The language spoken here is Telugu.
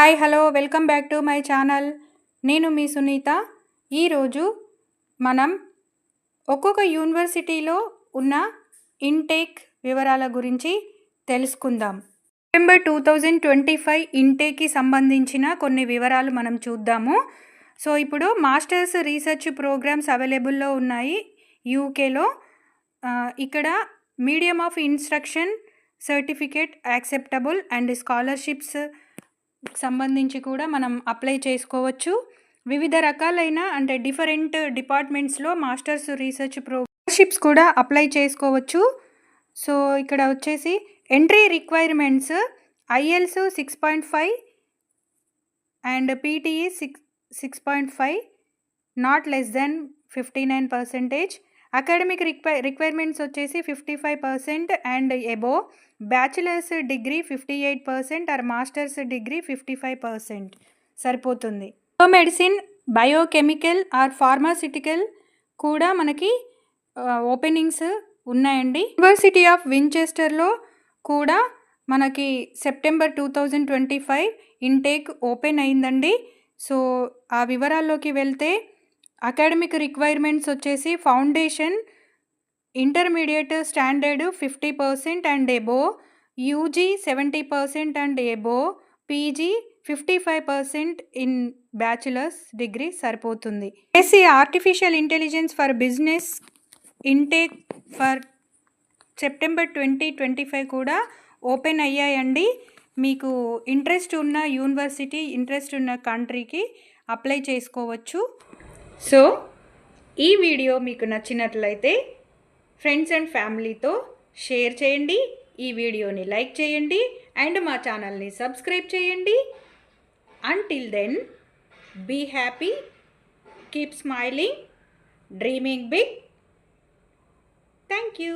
Hi hello welcome back to my channel. నేను మీ సునీత. ఈరోజు మనం ఒక్కొక్క యూనివర్సిటీలో ఉన్న ఇంటేక్ వివరాల గురించి తెలుసుకుందాం. సెప్టెంబర్ 2025 ఇంటేక్కి సంబంధించిన కొన్ని వివరాలు మనం చూద్దాము. సో ఇప్పుడు మాస్టర్స్ రీసెర్చ్ ప్రోగ్రామ్స్ అవైలబుల్లో ఉన్నాయి యూకేలో. ఇక్కడ medium of instruction, certificate acceptable and scholarships సంబంధించి కూడా మనం అప్లై చేసుకోవచ్చు. వివిధ రకాలైన అంటే డిఫరెంట్ డిపార్ట్మెంట్స్లో మాస్టర్స్ రీసెర్చ్ ప్రోగ్రామ్షిప్స్ కూడా అప్లై చేసుకోవచ్చు. సో ఇక్కడ వచ్చేసి entry requirements IELTS 6.5 and PTE 6.5 not less than 59%. Academic requirements వచ్చేసి 55% and above. Bachelors degree 58% or masters degree 55% సరిపోతుంది. మెడిసిన్, బయోకెమికల్ ఆర్ ఫార్మాసిటికల్ కూడా మనకి ఓపెనింగ్స్ ఉన్నాయండి. యూనివర్సిటీ ఆఫ్ వించెస్టర్లో కూడా మనకి సెప్టెంబర్ 2025 ఇంటేక్ ఓపెన్ అయిందండి. సో ఆ వివరాల్లోకి వెళ్తే అకాడమిక్ రిక్వైర్మెంట్స్ వచ్చేసి foundation, intermediate standard 50% and above, UG 70% and above, PG 55% in bachelors degree సరిపోతుంది. BSc artificial intelligence for business intake for September 2025 కూడా ఓపెన్ అయ్యాయండి. మీకు ఇంట్రెస్ట్ ఉన్న యూనివర్సిటీ, ఇంట్రెస్ట్ ఉన్న కంట్రీకి అప్లై చేసుకోవచ్చు. సో ఈ వీడియో మీకు నచ్చినట్లయితే ఫ్రెండ్స్ అండ్ ఫ్యామిలీతో షేర్ చేయండి, ఈ వీడియోని లైక్ చేయండి అండ్ మా ఛానల్ని సబ్స్క్రైబ్ చేయండి. Until then be happy, keep smiling, dreaming big. Thank you.